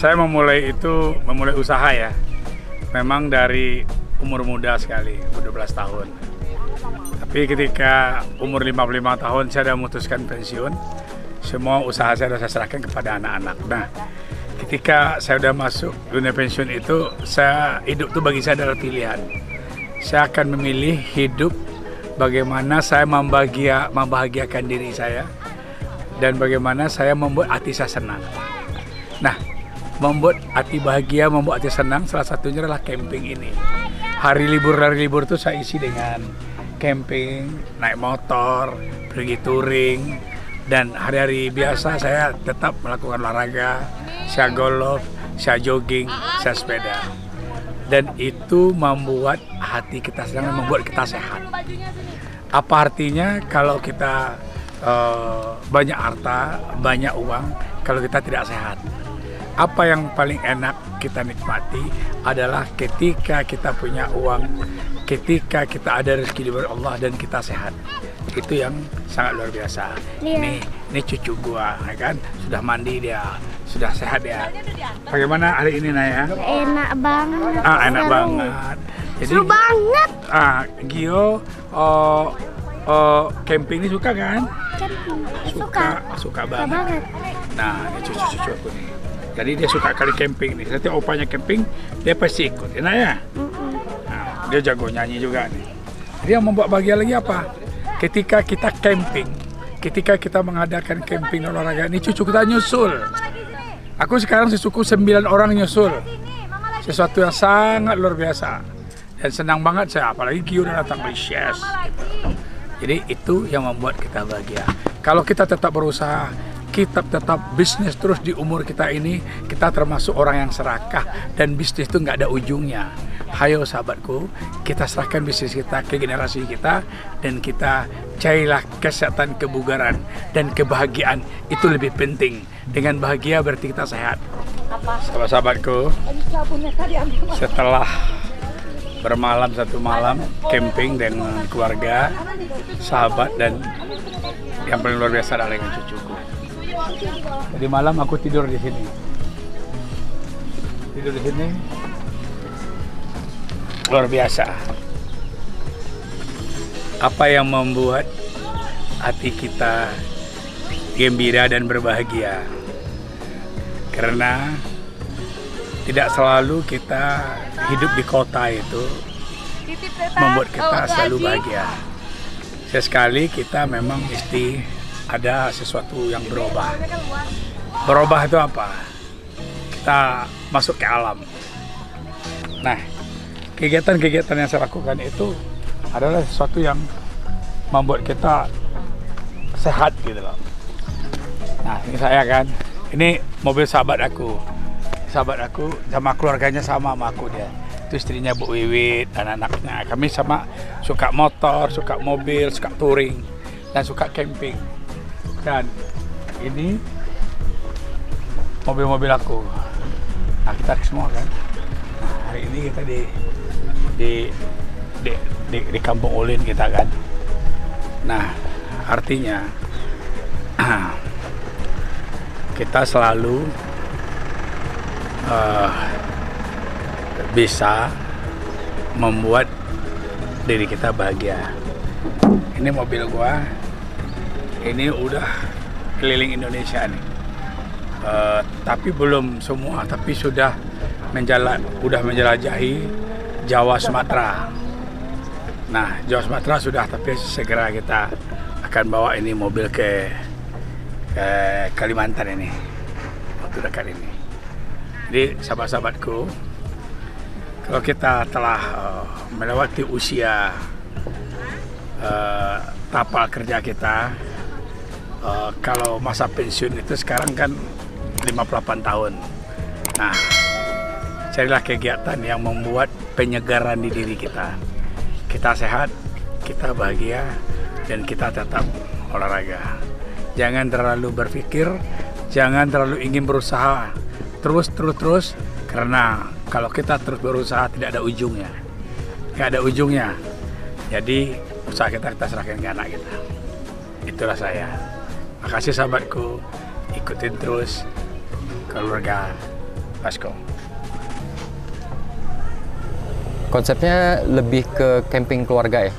Saya memulai usaha ya, memang dari umur muda sekali, 12 tahun. Tapi ketika umur 55 tahun saya sudah memutuskan pensiun, semua usaha saya sudah saya serahkan kepada anak-anak. Nah, ketika saya sudah masuk dunia pensiun itu, hidup itu bagi saya adalah pilihan. Saya akan memilih hidup bagaimana saya membahagiakan diri saya dan bagaimana saya membuat hati saya senang. Nah, membuat hati bahagia, membuat hati senang, salah satunya adalah camping ini. Hari libur itu saya isi dengan camping, naik motor, pergi touring, dan hari-hari biasa saya tetap melakukan olahraga, saya golf, saya jogging, saya sepeda. Dan itu membuat hati kita senang dan membuat kita sehat. Apa artinya kalau kita banyak harta, banyak uang, kalau kita tidak sehat? Apa yang paling enak kita nikmati adalah ketika kita punya uang, ketika kita ada rezeki dari Allah dan kita sehat. Itu yang sangat luar biasa. Ini cucu gua, ya kan? Sudah mandi dia, sudah sehat ya. Bagaimana hari ini Naya? Enak banget. Enak banget. Jadi, seru banget. Gio, camping ini suka kan? Camping. Suka banget. Nah, ini cucu-cucu aku nih. Jadi dia suka kali camping nih. Setiap opanya camping, dia pasti ikut. Enak ya? Nah, dia jago nyanyi juga nih. Dia membuat bahagia lagi apa? Ketika kita camping, ketika kita mengadakan camping olahraga ini, cucu kita nyusul. Aku sekarang sesuku 9 orang nyusul. Sesuatu yang sangat luar biasa. Dan senang banget saya, apalagi Gio udah datang beli shares. Jadi itu yang membuat kita bahagia. Kalau kita tetap berusaha, kita tetap bisnis terus di umur kita ini, kita termasuk orang yang serakah dan bisnis itu nggak ada ujungnya. Hayo sahabatku, kita serahkan bisnis kita ke generasi kita dan kita carilah kesehatan, kebugaran dan kebahagiaan, itu lebih penting. Dengan bahagia berarti kita sehat. Sahabat-sahabatku, setelah bermalam satu malam camping dengan keluarga, sahabat, dan yang paling luar biasa adalah dengan cucuku. Jadi malam aku tidur di sini. Luar biasa. Apa yang membuat hati kita gembira dan berbahagia? Karena tidak selalu kita hidup di kota itu membuat kita selalu bahagia. Sesekali kita memang mesti ada sesuatu yang berubah. Berubah itu apa? Kita masuk ke alam. Nah, kegiatan-kegiatan yang saya lakukan itu adalah sesuatu yang membuat kita sehat gitu loh. Nah, ini saya kan, ini mobil sahabat aku sama keluarganya sama aku dia. Itu istrinya Bu Wiwit dan anaknya. Kami sama suka motor, suka mobil, suka touring, dan suka camping. Dan ini mobil-mobil aku. Nah, kita semua kan. Nah, hari ini kita di Kampung Ulin kita kan. Nah, artinya kita selalu bisa membuat diri kita bahagia. Ini mobil gua. Ini udah keliling Indonesia nih, tapi belum semua, tapi sudah menjelajahi Jawa Sumatera. Nah, Jawa Sumatera sudah, tapi segera kita akan bawa ini mobil ke Kalimantan ini, waktu dekat ini. Jadi sahabat-sahabatku, kalau kita telah melewati usia tapal kerja kita, kalau masa pensiun itu sekarang kan 58 tahun. Nah, carilah kegiatan yang membuat penyegaran di diri kita. Kita sehat, kita bahagia, dan kita tetap olahraga. Jangan terlalu berpikir, jangan terlalu ingin berusaha terus, karena kalau kita terus berusaha tidak ada ujungnya. Nggak ada ujungnya. Jadi usaha kita serahkan ke anak kita. Itulah saya. Makasih sahabatku, ikutin terus keluarga Let's go. Konsepnya lebih ke camping keluarga ya,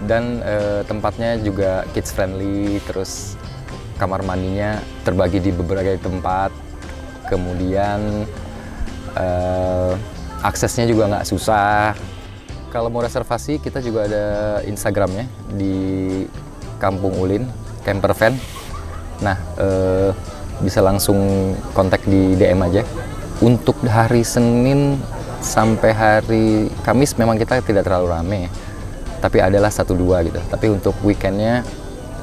dan tempatnya juga kids friendly, terus kamar mandinya terbagi di beberapa tempat, kemudian aksesnya juga nggak susah. Kalau mau reservasi kita juga ada Instagramnya di Kampung Ulin, Camper Van. Nah, bisa langsung kontak di DM aja. Untuk hari Senin sampai hari Kamis memang kita tidak terlalu rame ya, tapi adalah 1-2 gitu. Tapi untuk weekendnya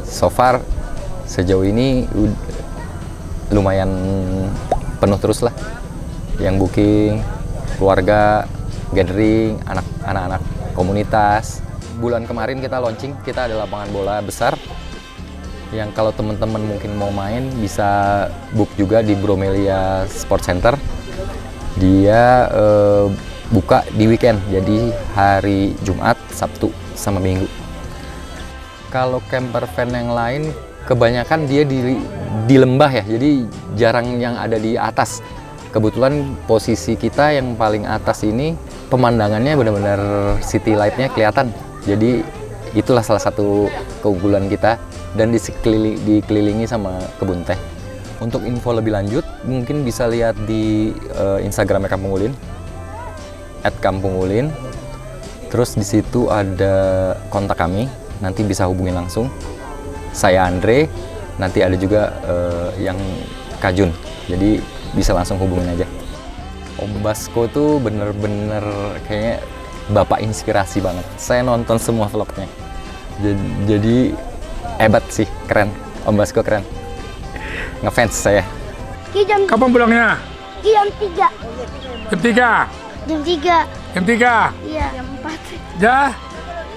so far sejauh ini lumayan penuh terus lah. Yang booking keluarga, gathering, anak-anak komunitas. Bulan kemarin kita launching, kita ada lapangan bola besar yang kalau teman-teman mungkin mau main bisa book juga di Bromelia Sport Center. Dia buka di weekend, jadi hari Jumat, Sabtu, sama Minggu. Kalau camper van yang lain kebanyakan dia di lembah ya, jadi jarang yang ada di atas. Kebetulan posisi kita yang paling atas ini pemandangannya benar-benar city light-nya kelihatan. Jadi itulah salah satu keunggulan kita, dan dikelilingi sama kebun teh. Untuk info lebih lanjut mungkin bisa lihat di Instagramnya Kampung Ulin @kampungulin. Terus di situ ada kontak kami, nanti bisa hubungin langsung. Saya Andre, nanti ada juga yang Kajun, jadi bisa langsung hubungin aja. Om Basko tuh bener-bener kayaknya bapak inspirasi banget. Saya nonton semua vlognya, jadi hebat sih, keren. Om Basko keren, ngefans saya. Kapan pulangnya? Jam 3. Jam 3? Jam 3. Jam 3? Iya. Jam 4. Ya?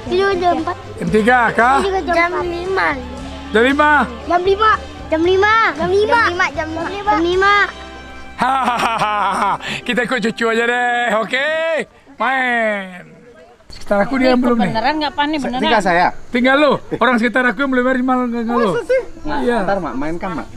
Itu jam 4. Jam 3 kah? Jam 5. Jam 5? Jam 5. Jam 5. Jam 5. Jam 5. Hahaha, kita ikut cucu aja deh, oke? Main. Sekitar aku dia yang belum nih. Beneran nggak panik beneran? Tinggal saya. Tinggal lu, orang sekitar aku yang belum hari malam nggak lu. Iya. Ntar mak mainkan mak.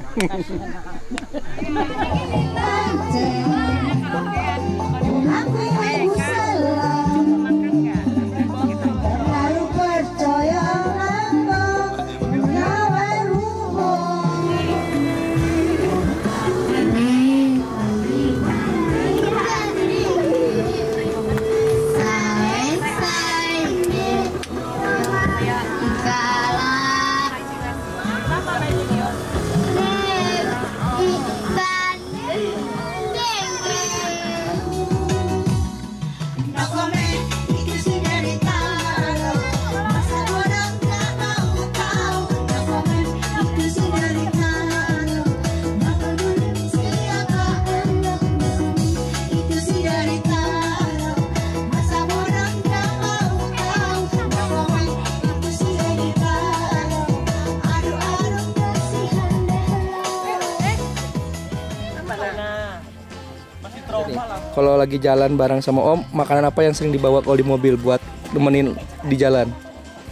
Kalau lagi jalan bareng sama Om, makanan apa yang sering dibawa kalau di mobil buat nemenin di jalan?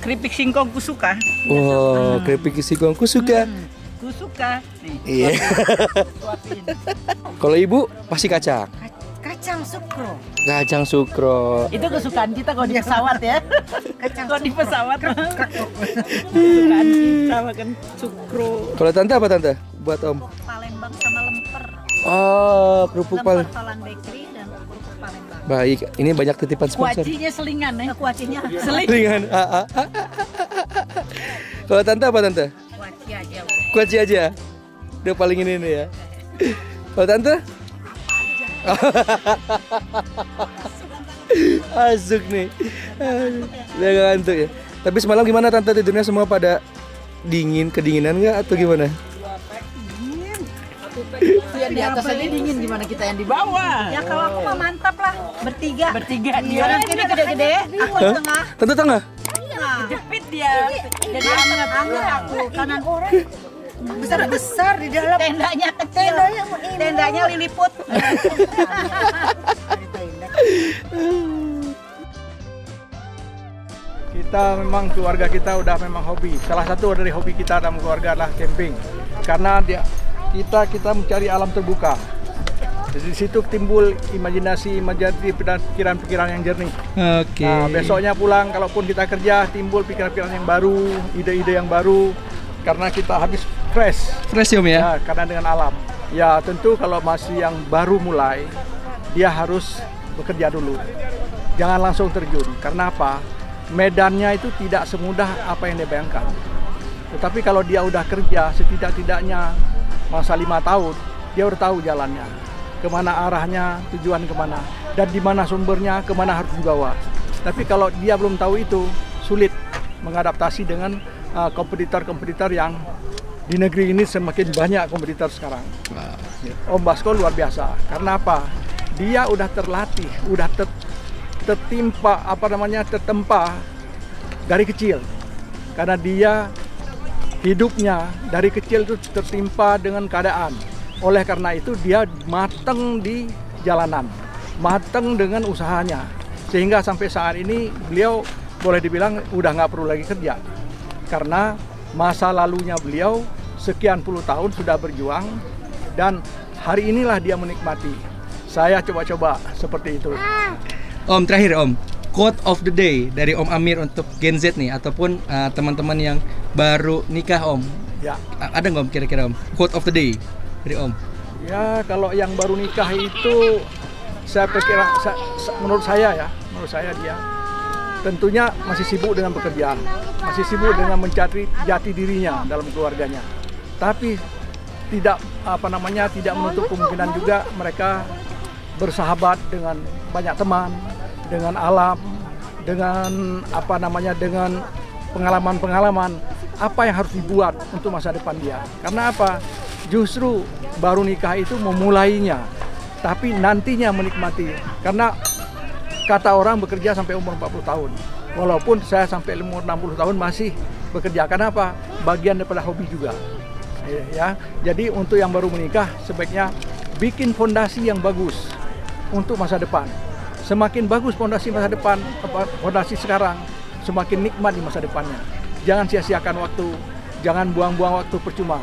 Keripik singkong ku suka. Wow, keripik singkong ku suka. Ku suka. Nih, Iya. suapin. Kalau Ibu pasti kacang. Kacang sukro. Kacang sukro. Itu kesukaan kita kalau di pesawat ya. Kalau di pesawat. Kesukaan kita makan sukro. Kalau Tante apa Tante? Buat Om. Palembang sama lemper. Oh, kerupuk Lemper Palembang. Tolan Bakery dan kerupuk Palembang. Baik, ini banyak titipan sponsor. Kuacinya selingan ya. Kuacinya seling. Ringan. Kalau Tante apa Tante? Kuaci aja. Kuaci aja. Udah paling ini nih ya. Kalau Tante? Asuk nih. Udah gak ngantuk ya. Tapi semalam gimana Tante, tidurnya semua pada kedinginan nggak atau gimana? Itu yang di atas aja dingin, gimana kita yang di bawah? Ya kalau aku mah mantap lah, bertiga dia. Kanan kiri gede-gede, aku di tengah. Tante tengah? Jepit dia. Jadi anget aku kanan besar di dalam. Tendanya kecil. Tendanya liliput. Kita memang keluarga kita udah memang hobi. Salah satu dari hobi kita dalam keluarga adalah camping. Karena kita mencari alam terbuka. Jadi di situ timbul imajinasi, pikiran-pikiran yang jernih. Oke. Nah, besoknya pulang, kalaupun kita kerja, timbul pikiran-pikiran yang baru, ide-ide yang baru, karena kita habis fresh. Fresh ya Om ya? Ya, karena dengan alam. Ya tentu kalau masih yang baru mulai, dia harus bekerja dulu. Jangan langsung terjun. Karena apa? Medannya itu tidak semudah apa yang dia bayangkan. Tetapi kalau dia udah kerja, setidak-tidaknya masa 5 tahun, dia udah tahu jalannya, kemana arahnya, tujuan kemana, dan di mana sumbernya, kemana harus dibawa. Tapi kalau dia belum tahu itu, sulit mengadaptasi dengan kompetitor-kompetitor yang di negeri ini semakin banyak kompetitor sekarang. Om Basko luar biasa. Karena apa? Dia udah terlatih, udah tertempa dari kecil. Karena dia hidupnya dari kecil itu tertimpa dengan keadaan. Oleh karena itu dia matang di jalanan, matang dengan usahanya. Sehingga sampai saat ini beliau boleh dibilang udah nggak perlu lagi kerja. Karena masa lalunya beliau sekian puluh tahun sudah berjuang dan hari inilah dia menikmati. Saya coba-coba seperti itu. Om, terakhir Om, quote of the day dari Om Amir untuk Gen Z nih ataupun teman-teman yang baru nikah Om. Ya. Ada nggak Om kira-kira Om? Quote of the day dari Om. Ya, kalau yang baru nikah itu saya pikir menurut saya dia tentunya masih sibuk dengan pekerjaan, masih sibuk dengan mencari jati dirinya dalam keluarganya. Tapi tidak tidak menutup kemungkinan juga mereka bersahabat dengan banyak teman, dengan alam, dengan dengan pengalaman-pengalaman apa yang harus dibuat untuk masa depan dia. Karena apa? Justru baru nikah itu memulainya, tapi nantinya menikmati. Karena kata orang bekerja sampai umur 40 tahun. Walaupun saya sampai umur 60 tahun masih bekerja. Karena apa? Bagian daripada hobi juga. Ya, jadi untuk yang baru menikah sebaiknya bikin fondasi yang bagus untuk masa depan. Semakin bagus fondasi masa depan, fondasi sekarang, semakin nikmat di masa depannya. Jangan sia-siakan waktu, jangan buang-buang waktu percuma.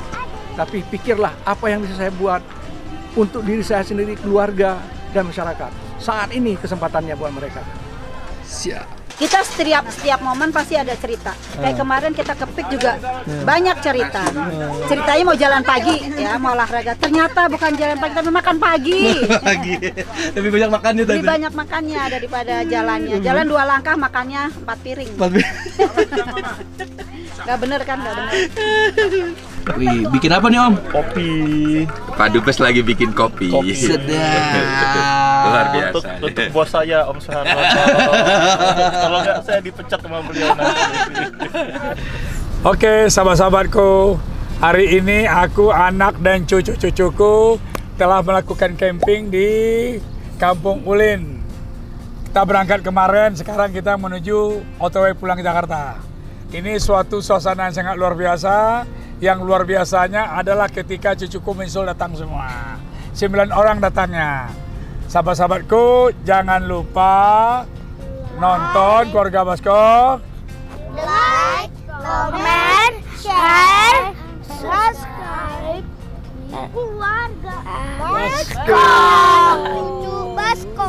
Tapi pikirlah apa yang bisa saya buat untuk diri saya sendiri, keluarga, dan masyarakat. Saat ini kesempatannya buat mereka. Siap. Kita setiap momen pasti ada cerita. Kayak kemarin kita ke PIK juga banyak cerita. Ceritanya mau jalan pagi, ya mau olahraga. Ternyata bukan jalan pagi, tapi makan pagi. Lebih banyak makannya tadi. Lebih banyak makannya daripada jalannya. Jalan 2 langkah, makannya 4 piring. Gak bener kan? Gak bener. Wih, bikin apa nih Om? Kopi. Pak Dubes lagi bikin kopi. Sedap. Luar biasa. Untuk bos saya Om Soeharto. Kalau nggak saya dipecat sama beliau nanti. Oke, sahabat-sahabatku, hari ini aku, anak dan cucu-cucuku telah melakukan camping di Kampung Ulin. Kita berangkat kemarin, sekarang kita menuju OTW pulang ke Jakarta. Ini suatu suasana yang sangat luar biasa. Yang luar biasanya adalah ketika cucuku menyusul datang semua. 9 orang datangnya. Sahabat-sahabatku, jangan lupa nonton Keluarga Basko. Like, comment, share, subscribe. Keluarga Basko. Basko.